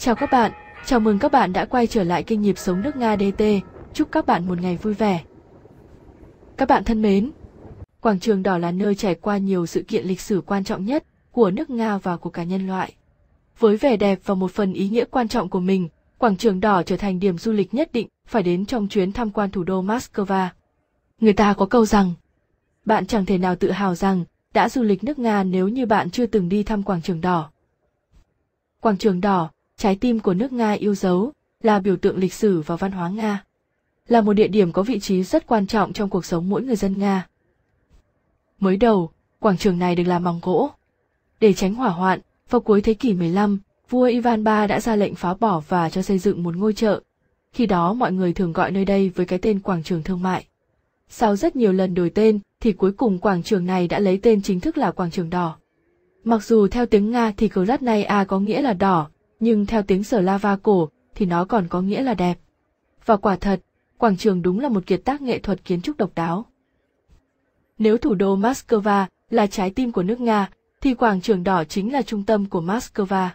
Chào các bạn, chào mừng các bạn đã quay trở lại kênh Nhịp Sống Nước Nga DT, chúc các bạn một ngày vui vẻ. Các bạn thân mến, Quảng trường Đỏ là nơi trải qua nhiều sự kiện lịch sử quan trọng nhất của nước Nga và của cả nhân loại. Với vẻ đẹp và một phần ý nghĩa quan trọng của mình, Quảng trường Đỏ trở thành điểm du lịch nhất định phải đến trong chuyến tham quan thủ đô Moscow. Người ta có câu rằng, bạn chẳng thể nào tự hào rằng đã du lịch nước Nga nếu như bạn chưa từng đi thăm Quảng trường Đỏ. Quảng trường Đỏ, trái tim của nước Nga yêu dấu, là biểu tượng lịch sử và văn hóa Nga. Là một địa điểm có vị trí rất quan trọng trong cuộc sống mỗi người dân Nga. Mới đầu, quảng trường này được làm bằng gỗ. Để tránh hỏa hoạn, vào cuối thế kỷ 15, vua Ivan III đã ra lệnh phá bỏ và cho xây dựng một ngôi chợ. Khi đó mọi người thường gọi nơi đây với cái tên quảng trường thương mại. Sau rất nhiều lần đổi tên thì cuối cùng quảng trường này đã lấy tên chính thức là Quảng trường Đỏ. Mặc dù theo tiếng Nga thì Krasnaya có nghĩa là đỏ, nhưng theo tiếng Slava cổ thì nó còn có nghĩa là đẹp. Và quả thật, quảng trường đúng là một kiệt tác nghệ thuật kiến trúc độc đáo. Nếu thủ đô Moscow là trái tim của nước Nga, thì quảng trường Đỏ chính là trung tâm của Moscow.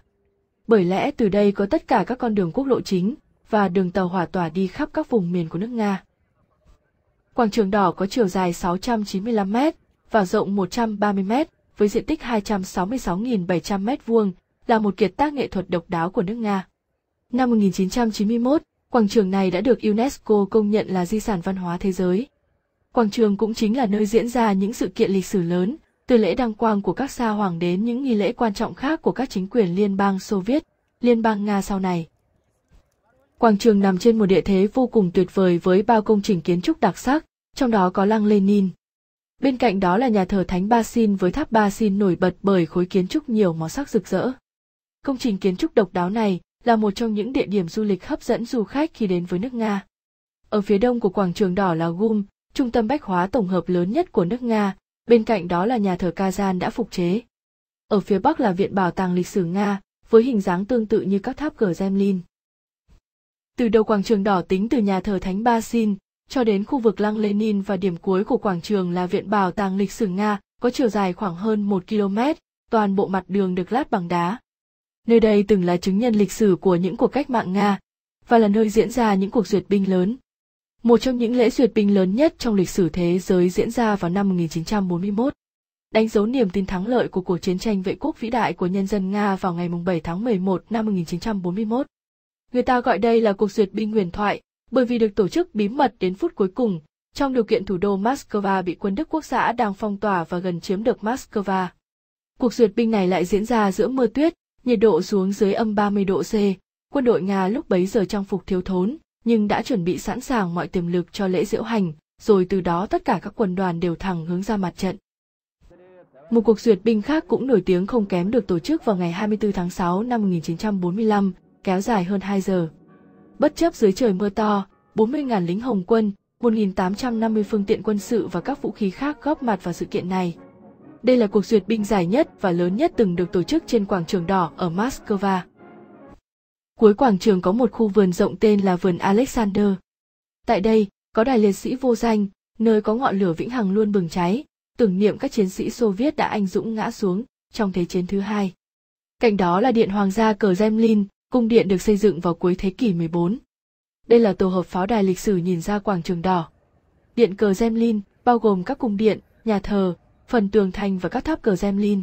Bởi lẽ từ đây có tất cả các con đường quốc lộ chính và đường tàu hỏa tỏa đi khắp các vùng miền của nước Nga. Quảng trường Đỏ có chiều dài 695 m và rộng 130 m với diện tích 266.700 m2, là một kiệt tác nghệ thuật độc đáo của nước Nga. Năm 1991, quảng trường này đã được UNESCO công nhận là di sản văn hóa thế giới. Quảng trường cũng chính là nơi diễn ra những sự kiện lịch sử lớn, từ lễ đăng quang của các sa hoàng đến những nghi lễ quan trọng khác của các chính quyền Liên bang Xô Viết, Liên bang Nga sau này. Quảng trường nằm trên một địa thế vô cùng tuyệt vời với bao công trình kiến trúc đặc sắc, trong đó có lăng Lenin. Bên cạnh đó là nhà thờ Thánh Basin với tháp Basin nổi bật bởi khối kiến trúc nhiều màu sắc rực rỡ. Công trình kiến trúc độc đáo này là một trong những địa điểm du lịch hấp dẫn du khách khi đến với nước Nga. Ở phía đông của quảng trường Đỏ là GUM, trung tâm bách hóa tổng hợp lớn nhất của nước Nga, bên cạnh đó là nhà thờ Kazan đã phục chế. Ở phía bắc là Viện Bảo tàng Lịch sử Nga, với hình dáng tương tự như các tháp Kremlin. Từ đầu quảng trường Đỏ tính từ nhà thờ Thánh Basin cho đến khu vực lăng Lenin và điểm cuối của quảng trường là Viện Bảo tàng Lịch sử Nga, có chiều dài khoảng hơn 1 km, toàn bộ mặt đường được lát bằng đá. Nơi đây từng là chứng nhân lịch sử của những cuộc cách mạng Nga, và là nơi diễn ra những cuộc duyệt binh lớn. Một trong những lễ duyệt binh lớn nhất trong lịch sử thế giới diễn ra vào năm 1941, đánh dấu niềm tin thắng lợi của cuộc chiến tranh vệ quốc vĩ đại của nhân dân Nga vào ngày 7 tháng 11 năm 1941. Người ta gọi đây là cuộc duyệt binh huyền thoại, bởi vì được tổ chức bí mật đến phút cuối cùng, trong điều kiện thủ đô Moscow bị quân Đức Quốc xã đang phong tỏa và gần chiếm được Moscow. Cuộc duyệt binh này lại diễn ra giữa mưa tuyết, nhiệt độ xuống dưới âm 30 độ C. Quân đội Nga lúc bấy giờ trang phục thiếu thốn, nhưng đã chuẩn bị sẵn sàng mọi tiềm lực cho lễ diễu hành, rồi từ đó tất cả các quân đoàn đều thẳng hướng ra mặt trận. Một cuộc duyệt binh khác cũng nổi tiếng không kém được tổ chức vào ngày 24 tháng 6 năm 1945, kéo dài hơn 2 giờ. Bất chấp dưới trời mưa to, 40.000 lính Hồng quân, 1.850 phương tiện quân sự và các vũ khí khác góp mặt vào sự kiện này. Đây là cuộc duyệt binh dài nhất và lớn nhất từng được tổ chức trên quảng trường Đỏ ở Moscow. Cuối quảng trường có một khu vườn rộng tên là vườn Alexander. Tại đây, có đài liệt sĩ vô danh, nơi có ngọn lửa vĩnh hằng luôn bừng cháy, tưởng niệm các chiến sĩ Xô Viết đã anh dũng ngã xuống trong Thế chiến thứ hai. Cạnh đó là Điện Hoàng gia Kremlin, cung điện được xây dựng vào cuối thế kỷ 14. Đây là tổ hợp pháo đài lịch sử nhìn ra quảng trường Đỏ. Điện Kremlin bao gồm các cung điện, nhà thờ, phần tường thành và các tháp Kremlin.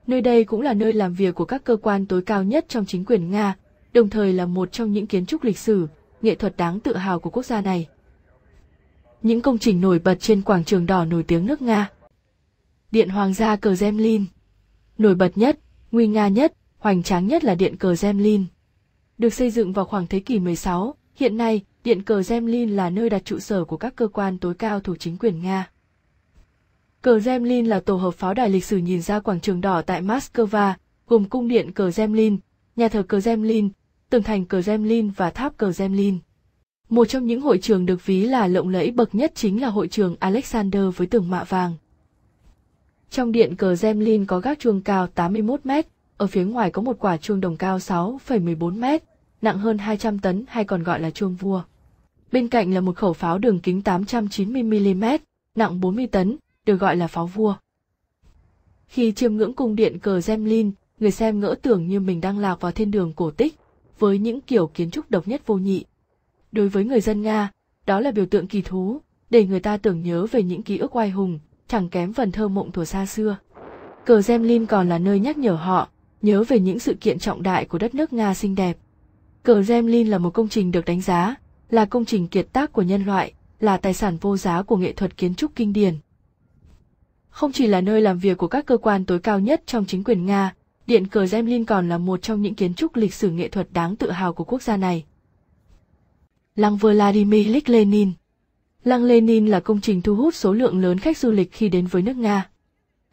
Nơi đây cũng là nơi làm việc của các cơ quan tối cao nhất trong chính quyền Nga, đồng thời là một trong những kiến trúc lịch sử, nghệ thuật đáng tự hào của quốc gia này. Những công trình nổi bật trên quảng trường Đỏ nổi tiếng nước Nga. Điện Hoàng gia Kremlin. Nổi bật nhất, nguy nga nhất, hoành tráng nhất là Điện Kremlin. Được xây dựng vào khoảng thế kỷ 16, hiện nay, Điện Kremlin là nơi đặt trụ sở của các cơ quan tối cao thuộc chính quyền Nga. Kremlin là tổ hợp pháo đài lịch sử nhìn ra quảng trường Đỏ tại Moscow, gồm cung điện Kremlin, nhà thờ Kremlin, tường thành Kremlin và tháp Kremlin. Một trong những hội trường được ví là lộng lẫy bậc nhất chính là hội trường Alexander với tường mạ vàng. Trong điện Kremlin có gác chuông cao 81 m, ở phía ngoài có một quả chuông đồng cao 6,14 m, nặng hơn 200 tấn hay còn gọi là chuông vua. Bên cạnh là một khẩu pháo đường kính 890 mm, nặng 40 tấn, được gọi là pháo vua. Khi chiêm ngưỡng cung điện Kremlin, người xem ngỡ tưởng như mình đang lạc vào thiên đường cổ tích, với những kiểu kiến trúc độc nhất vô nhị. Đối với người dân Nga, đó là biểu tượng kỳ thú, để người ta tưởng nhớ về những ký ức oai hùng, chẳng kém phần thơ mộng thuở xa xưa. Cờ Kremlin còn là nơi nhắc nhở họ, nhớ về những sự kiện trọng đại của đất nước Nga xinh đẹp. Cờ Kremlin là một công trình được đánh giá, là công trình kiệt tác của nhân loại, là tài sản vô giá của nghệ thuật kiến trúc kinh điển. Không chỉ là nơi làm việc của các cơ quan tối cao nhất trong chính quyền Nga, Điện cờ Kremlin còn là một trong những kiến trúc lịch sử nghệ thuật đáng tự hào của quốc gia này. Lăng Vladimir Ilyich Lenin. Lăng Lenin là công trình thu hút số lượng lớn khách du lịch khi đến với nước Nga.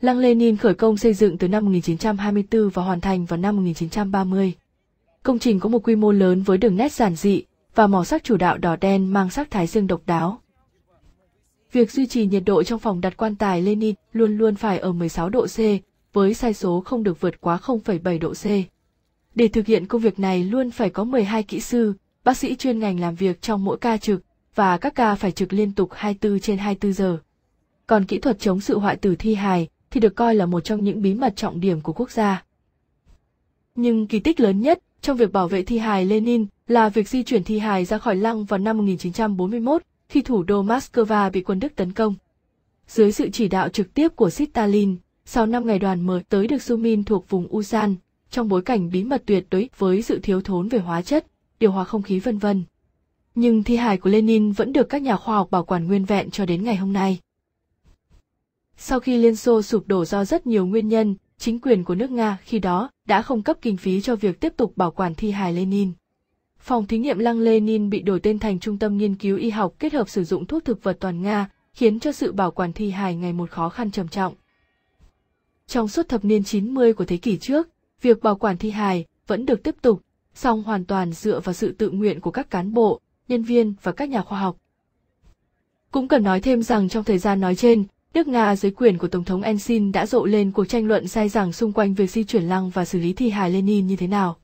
Lăng Lenin khởi công xây dựng từ năm 1924 và hoàn thành vào năm 1930. Công trình có một quy mô lớn với đường nét giản dị và màu sắc chủ đạo đỏ đen mang sắc thái riêng độc đáo. Việc duy trì nhiệt độ trong phòng đặt quan tài Lenin luôn luôn phải ở 16 độ C, với sai số không được vượt quá 0,7 độ C. Để thực hiện công việc này luôn phải có 12 kỹ sư, bác sĩ chuyên ngành làm việc trong mỗi ca trực, và các ca phải trực liên tục 24/24 giờ. Còn kỹ thuật chống sự hoại tử thi hài thì được coi là một trong những bí mật trọng điểm của quốc gia. Nhưng kỳ tích lớn nhất trong việc bảo vệ thi hài Lenin là việc di chuyển thi hài ra khỏi lăng vào năm 1941, khi thủ đô Moscow bị quân Đức tấn công. Dưới sự chỉ đạo trực tiếp của Stalin, sau 5 ngày đoàn mới tới được Sumin thuộc vùng Ulsan, trong bối cảnh bí mật tuyệt đối với sự thiếu thốn về hóa chất, điều hòa không khí vân vân. Nhưng thi hài của Lenin vẫn được các nhà khoa học bảo quản nguyên vẹn cho đến ngày hôm nay. Sau khi Liên Xô sụp đổ do rất nhiều nguyên nhân, chính quyền của nước Nga khi đó đã không cấp kinh phí cho việc tiếp tục bảo quản thi hài Lenin. Phòng thí nghiệm Lăng Lenin bị đổi tên thành Trung tâm Nghiên cứu Y học kết hợp sử dụng thuốc thực vật toàn Nga, khiến cho sự bảo quản thi hài ngày một khó khăn trầm trọng. Trong suốt thập niên 90 của thế kỷ trước, việc bảo quản thi hài vẫn được tiếp tục, song hoàn toàn dựa vào sự tự nguyện của các cán bộ, nhân viên và các nhà khoa học. Cũng cần nói thêm rằng trong thời gian nói trên, nước Nga dưới quyền của Tổng thống Yeltsin đã rộ lên cuộc tranh luận dai dẳng xung quanh việc di chuyển lăng và xử lý thi hài Lenin như thế nào.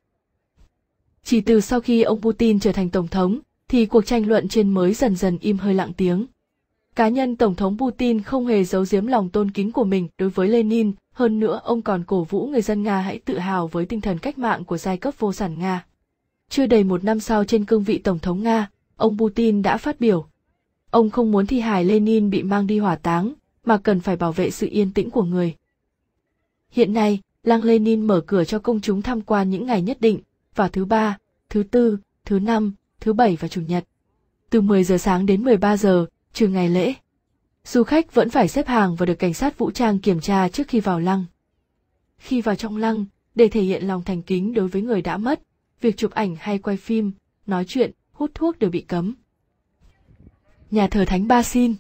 Chỉ từ sau khi ông Putin trở thành Tổng thống, thì cuộc tranh luận trên mới dần dần im hơi lặng tiếng. Cá nhân Tổng thống Putin không hề giấu giếm lòng tôn kính của mình đối với Lenin, hơn nữa ông còn cổ vũ người dân Nga hãy tự hào với tinh thần cách mạng của giai cấp vô sản Nga. Chưa đầy một năm sau trên cương vị Tổng thống Nga, ông Putin đã phát biểu. Ông không muốn thi hài Lenin bị mang đi hỏa táng, mà cần phải bảo vệ sự yên tĩnh của người. Hiện nay, Lăng Lenin mở cửa cho công chúng tham quan những ngày nhất định, vào thứ Ba, thứ Tư, thứ Năm, thứ Bảy và Chủ nhật. Từ 10 giờ sáng đến 13 giờ, trừ ngày lễ. Du khách vẫn phải xếp hàng và được cảnh sát vũ trang kiểm tra trước khi vào lăng. Khi vào trong lăng, để thể hiện lòng thành kính đối với người đã mất, việc chụp ảnh hay quay phim, nói chuyện, hút thuốc đều bị cấm. Nhà thờ Thánh Basin.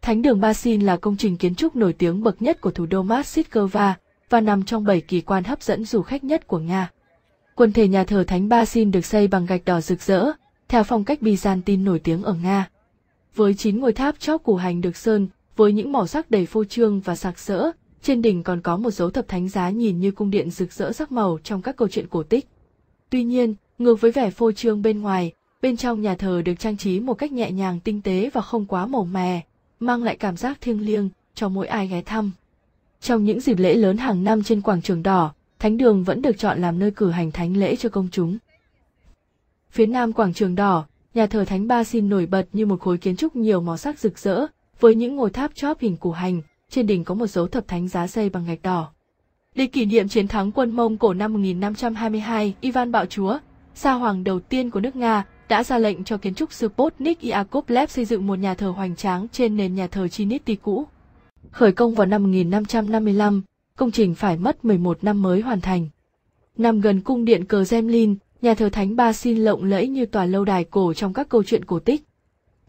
Thánh đường Basin là công trình kiến trúc nổi tiếng bậc nhất của thủ đô Moscow và nằm trong 7 kỳ quan hấp dẫn du khách nhất của Nga. Quần thể nhà thờ Thánh Basin được xây bằng gạch đỏ rực rỡ, theo phong cách Byzantine nổi tiếng ở Nga. Với 9 ngôi tháp chóp củ hành được sơn với những màu sắc đầy phô trương và sặc sỡ, trên đỉnh còn có một dấu thập thánh giá nhìn như cung điện rực rỡ sắc màu trong các câu chuyện cổ tích. Tuy nhiên, ngược với vẻ phô trương bên ngoài, bên trong nhà thờ được trang trí một cách nhẹ nhàng tinh tế và không quá màu mè, mang lại cảm giác thiêng liêng cho mỗi ai ghé thăm. Trong những dịp lễ lớn hàng năm trên quảng trường đỏ, thánh đường vẫn được chọn làm nơi cử hành thánh lễ cho công chúng. Phía nam quảng trường đỏ, nhà thờ Thánh Basin nổi bật như một khối kiến trúc nhiều màu sắc rực rỡ, với những ngôi tháp chóp hình củ hành, trên đỉnh có một dấu thập thánh giá xây bằng gạch đỏ. Để kỷ niệm chiến thắng quân Mông Cổ năm 1522, Ivan Bạo Chúa, sa hoàng đầu tiên của nước Nga, đã ra lệnh cho kiến trúc sư Sputnik Yakovlev xây dựng một nhà thờ hoành tráng trên nền nhà thờ Trinity cũ. Khởi công vào năm 1555, công trình phải mất 11 năm mới hoàn thành. Nằm gần cung điện cờ Kremlin, nhà thờ Thánh Basin lộng lẫy như tòa lâu đài cổ trong các câu chuyện cổ tích.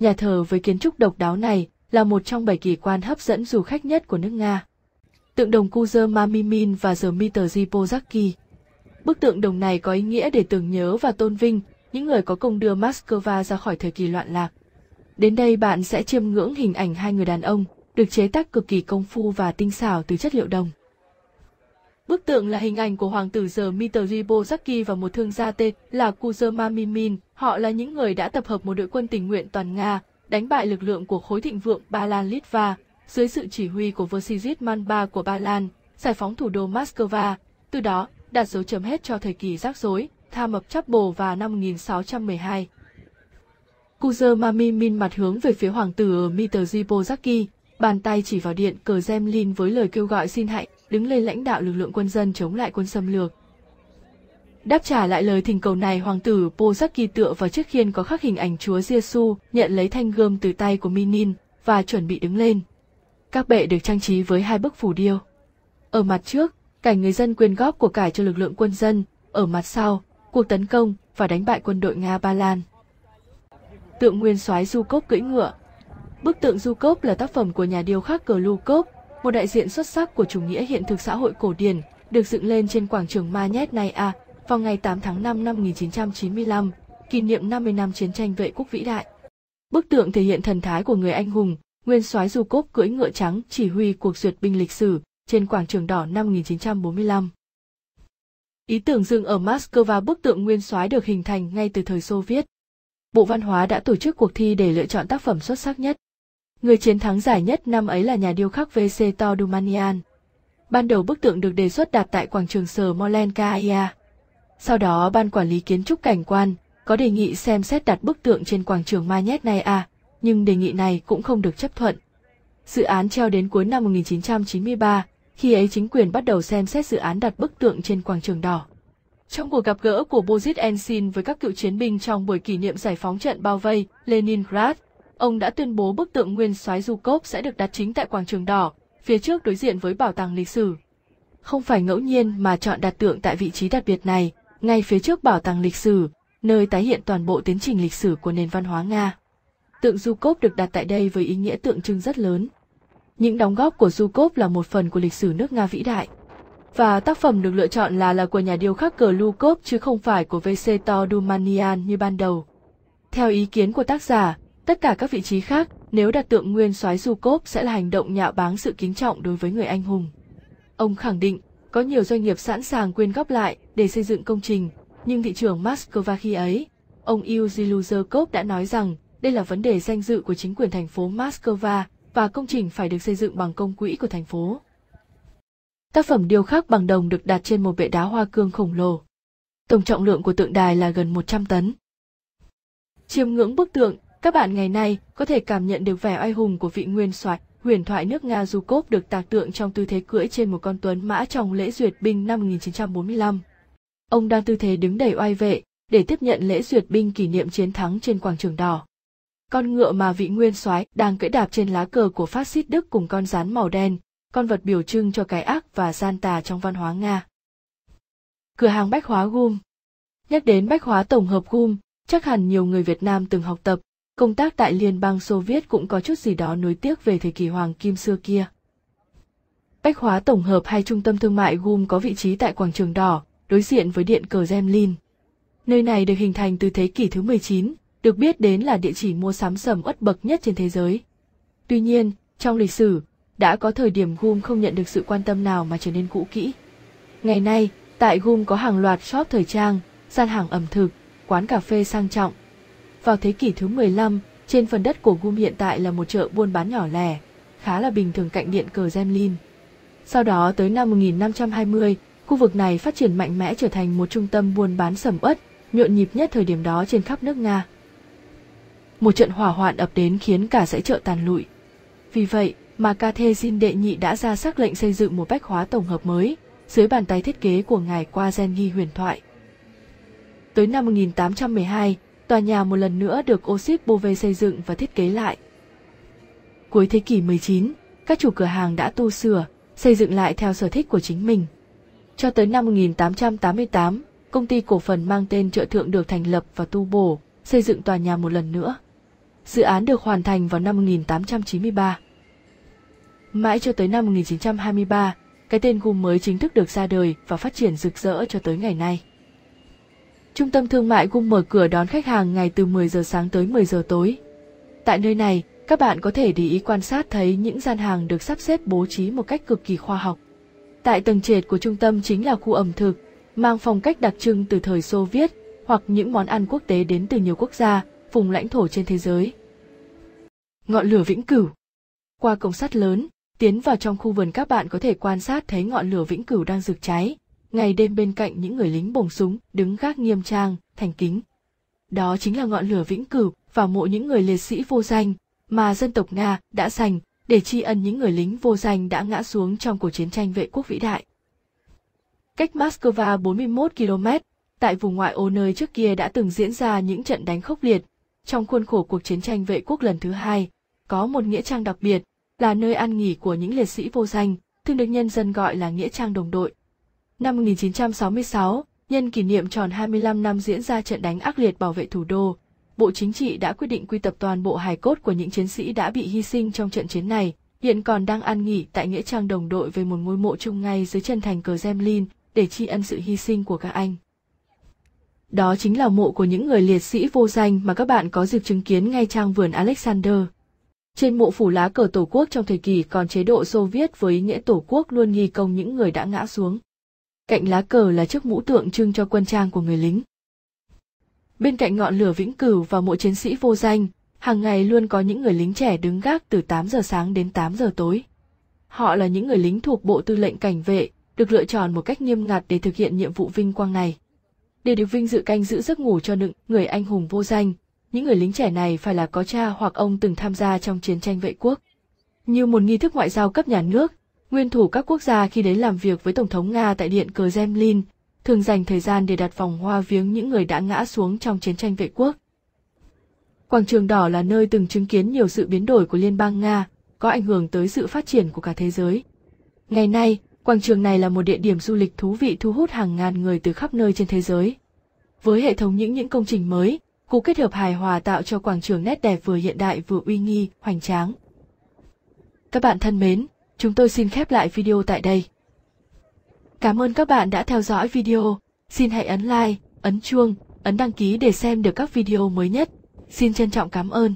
Nhà thờ với kiến trúc độc đáo này là một trong 7 kỳ quan hấp dẫn du khách nhất của nước Nga. Tượng đồng Kuzma Mimin và Dmitry Pozharsky. Bức tượng đồng này có ý nghĩa để tưởng nhớ và tôn vinh những người có công đưa Moscow ra khỏi thời kỳ loạn lạc. Đến đây bạn sẽ chiêm ngưỡng hình ảnh hai người đàn ông, được chế tác cực kỳ công phu và tinh xảo từ chất liệu đồng. Bức tượng là hình ảnh của hoàng tử Dmitry Pozharsky và một thương gia tên là Kuzma Mimin. Họ là những người đã tập hợp một đội quân tình nguyện toàn Nga, đánh bại lực lượng của khối thịnh vượng Ba Lan Litva, dưới sự chỉ huy của vua Sigismund III của Ba Lan, giải phóng thủ đô Moscow, từ đó đặt dấu chấm hết cho thời kỳ rắc rối, Time of Chapel và năm 1612. Kuzumami Min mặt hướng về phía hoàng tử Mitoji Pozaki, bàn tay chỉ vào điện cờ Kremlin với lời kêu gọi xin hãy đứng lên lãnh đạo lực lượng quân dân chống lại quân xâm lược. Đáp trả lại lời thỉnh cầu này, hoàng tử Pozaki tựa vào chiếc khiên có khắc hình ảnh Chúa Giêsu, nhận lấy thanh gươm từ tay của Minin và chuẩn bị đứng lên. Các bệ được trang trí với 2 bức phù điêu. Ở mặt trước, cảnh người dân quyên góp của cải cho lực lượng quân dân, ở mặt sau, cuộc tấn công và đánh bại quân đội Nga Ba Lan. Tượng nguyên soái Zhukov cưỡi ngựa. Bức tượng Zhukov là tác phẩm của nhà điêu khắc Glukov, một đại diện xuất sắc của chủ nghĩa hiện thực xã hội cổ điển, được dựng lên trên quảng trường Magnetsky vào ngày 8 tháng 5 năm 1995, kỷ niệm 50 năm chiến tranh vệ quốc vĩ đại. Bức tượng thể hiện thần thái của người anh hùng, nguyên soái Zhukov cưỡi ngựa trắng chỉ huy cuộc duyệt binh lịch sử trên quảng trường đỏ năm 1945. Ý tưởng dừng ở Moscow. Bức tượng nguyên soái được hình thành ngay từ thời Xô Viết. Bộ Văn hóa đã tổ chức cuộc thi để lựa chọn tác phẩm xuất sắc nhất. Người chiến thắng giải nhất năm ấy là nhà điêu khắc Vsetor Dumanian. Ban đầu bức tượng được đề xuất đặt tại quảng trường Smolenskaya. Sau đó ban quản lý kiến trúc cảnh quan có đề nghị xem xét đặt bức tượng trên quảng trường Magnetsky, nhưng đề nghị này cũng không được chấp thuận. Dự án treo đến cuối năm 1993, khi ấy chính quyền bắt đầu xem xét dự án đặt bức tượng trên quảng trường đỏ. Trong cuộc gặp gỡ của Boris Yeltsin với các cựu chiến binh trong buổi kỷ niệm giải phóng trận bao vây Leningrad, ông đã tuyên bố bức tượng nguyên soái Zhukov sẽ được đặt chính tại quảng trường đỏ, phía trước đối diện với bảo tàng lịch sử. Không phải ngẫu nhiên mà chọn đặt tượng tại vị trí đặc biệt này, ngay phía trước bảo tàng lịch sử, nơi tái hiện toàn bộ tiến trình lịch sử của nền văn hóa Nga. Tượng Zhukov được đặt tại đây với ý nghĩa tượng trưng rất lớn. Những đóng góp của Zhukov là một phần của lịch sử nước Nga vĩ đại. Và tác phẩm được lựa chọn là của nhà điêu khắc Glukov chứ không phải của Vsetor Dumanian như ban đầu. Theo ý kiến của tác giả, tất cả các vị trí khác, nếu đặt tượng nguyên soái Zhukov sẽ là hành động nhạo báng sự kính trọng đối với người anh hùng. Ông khẳng định, có nhiều doanh nghiệp sẵn sàng quyên góp lại để xây dựng công trình, nhưng thị trưởng Moscow khi ấy, ông Yuri Luzerkov đã nói rằng đây là vấn đề danh dự của chính quyền thành phố Moscow và công trình phải được xây dựng bằng công quỹ của thành phố. Tác phẩm điêu khắc bằng đồng được đặt trên một bệ đá hoa cương khổng lồ. Tổng trọng lượng của tượng đài là gần 100 tấn. Chiêm ngưỡng bức tượng, các bạn ngày nay có thể cảm nhận được vẻ oai hùng của vị nguyên soái huyền thoại nước Nga Zhukov được tạc tượng trong tư thế cưỡi trên một con tuấn mã trong lễ duyệt binh năm 1945. Ông đang tư thế đứng đầy oai vệ để tiếp nhận lễ duyệt binh kỷ niệm chiến thắng trên quảng trường đỏ. Con ngựa mà vị nguyên soái đang cưỡi đạp trên lá cờ của phát xít Đức cùng con rắn màu đen, con vật biểu trưng cho cái ác và gian tà trong văn hóa Nga. Cửa hàng bách hóa Gum. Nhắc đến bách hóa tổng hợp Gum, chắc hẳn nhiều người Việt Nam từng học tập, công tác tại Liên bang Xô Viết cũng có chút gì đó nối tiếc về thời kỳ Hoàng Kim xưa kia. Bách hóa tổng hợp hay trung tâm thương mại Gum có vị trí tại quảng trường đỏ, đối diện với điện cờ Kremlin. Nơi này được hình thành từ thế kỷ thứ 19, được biết đến là địa chỉ mua sắm sầm uất bậc nhất trên thế giới. Tuy nhiên, trong lịch sử, đã có thời điểm Gum không nhận được sự quan tâm nào mà trở nên cũ kỹ. Ngày nay, tại Gum có hàng loạt shop thời trang, gian hàng ẩm thực, quán cà phê sang trọng. Vào thế kỷ thứ 15, trên phần đất của Gum hiện tại là một chợ buôn bán nhỏ lẻ, khá là bình thường cạnh điện cờ Kremlin. Sau đó tới năm 1520, khu vực này phát triển mạnh mẽ trở thành một trung tâm buôn bán sầm uất, nhộn nhịp nhất thời điểm đó trên khắp nước Nga. Một trận hỏa hoạn ập đến khiến cả dãy chợ tàn lụi. Vì vậy mà Catherine đệ nhị đã ra sắc lệnh xây dựng một bách hóa tổng hợp mới, dưới bàn tay thiết kế của ngài Quazhenyi huyền thoại. Tới năm 1812, tòa nhà một lần nữa được Osip Bove xây dựng và thiết kế lại. Cuối thế kỷ 19, các chủ cửa hàng đã tu sửa, xây dựng lại theo sở thích của chính mình. Cho tới năm 1888, công ty cổ phần mang tên Chợ Thượng được thành lập và tu bổ, xây dựng tòa nhà một lần nữa. Dự án được hoàn thành vào năm 1893. Mãi cho tới năm 1923, cái tên Gum mới chính thức được ra đời và phát triển rực rỡ cho tới ngày nay. Trung tâm thương mại Gum mở cửa đón khách hàng ngày từ 10 giờ sáng tới 10 giờ tối. Tại nơi này, các bạn có thể để ý quan sát thấy những gian hàng được sắp xếp bố trí một cách cực kỳ khoa học. Tại tầng trệt của trung tâm chính là khu ẩm thực, mang phong cách đặc trưng từ thời Xô Viết, hoặc những món ăn quốc tế đến từ nhiều quốc gia, vùng lãnh thổ trên thế giới. Ngọn lửa vĩnh cửu. Qua cổng sắt lớn, tiến vào trong khu vườn các bạn có thể quan sát thấy ngọn lửa vĩnh cửu đang rực cháy. ngày đêm bên cạnh những người lính bổng súng, đứng gác nghiêm trang, thành kính. Đó chính là ngọn lửa vĩnh cửu vào mộ những người liệt sĩ vô danh mà dân tộc Nga đã dành để tri ân những người lính vô danh đã ngã xuống trong cuộc chiến tranh vệ quốc vĩ đại. Cách Moscow 41 km, tại vùng ngoại ô nơi trước kia đã từng diễn ra những trận đánh khốc liệt, trong khuôn khổ cuộc chiến tranh vệ quốc lần thứ hai, có một nghĩa trang đặc biệt, là nơi an nghỉ của những liệt sĩ vô danh, thường được nhân dân gọi là nghĩa trang đồng đội. Năm 1966, nhân kỷ niệm tròn 25 năm diễn ra trận đánh ác liệt bảo vệ thủ đô, Bộ Chính trị đã quyết định quy tập toàn bộ hài cốt của những chiến sĩ đã bị hy sinh trong trận chiến này, hiện còn đang an nghỉ tại nghĩa trang đồng đội về một ngôi mộ chung ngay dưới chân thành cờ Kremlin để tri ân sự hy sinh của các anh. Đó chính là mộ của những người liệt sĩ vô danh mà các bạn có dịp chứng kiến ngay trang vườn Alexander. Trên mộ phủ lá cờ Tổ quốc trong thời kỳ còn chế độ Xô Viết với ý nghĩa Tổ quốc luôn ghi công những người đã ngã xuống. Cạnh lá cờ là chiếc mũ tượng trưng cho quân trang của người lính. Bên cạnh ngọn lửa vĩnh cửu và mộ chiến sĩ vô danh, hàng ngày luôn có những người lính trẻ đứng gác từ 8 giờ sáng đến 8 giờ tối. Họ là những người lính thuộc Bộ Tư lệnh Cảnh vệ, được lựa chọn một cách nghiêm ngặt để thực hiện nhiệm vụ vinh quang này. Để được vinh dự canh giữ giấc ngủ cho những người anh hùng vô danh, những người lính trẻ này phải là có cha hoặc ông từng tham gia trong chiến tranh vệ quốc. Như một nghi thức ngoại giao cấp nhà nước, nguyên thủ các quốc gia khi đến làm việc với Tổng thống Nga tại Điện cờ Kremlin, thường dành thời gian để đặt vòng hoa viếng những người đã ngã xuống trong chiến tranh vệ quốc. Quảng trường đỏ là nơi từng chứng kiến nhiều sự biến đổi của Liên bang Nga, có ảnh hưởng tới sự phát triển của cả thế giới. Ngày nay, quảng trường này là một địa điểm du lịch thú vị thu hút hàng ngàn người từ khắp nơi trên thế giới. Với hệ thống những công trình mới, cú kết hợp hài hòa tạo cho quảng trường nét đẹp vừa hiện đại vừa uy nghi, hoành tráng. Các bạn thân mến, chúng tôi xin khép lại video tại đây. Cảm ơn các bạn đã theo dõi video, xin hãy ấn like, ấn chuông, ấn đăng ký để xem được các video mới nhất. Xin trân trọng cảm ơn.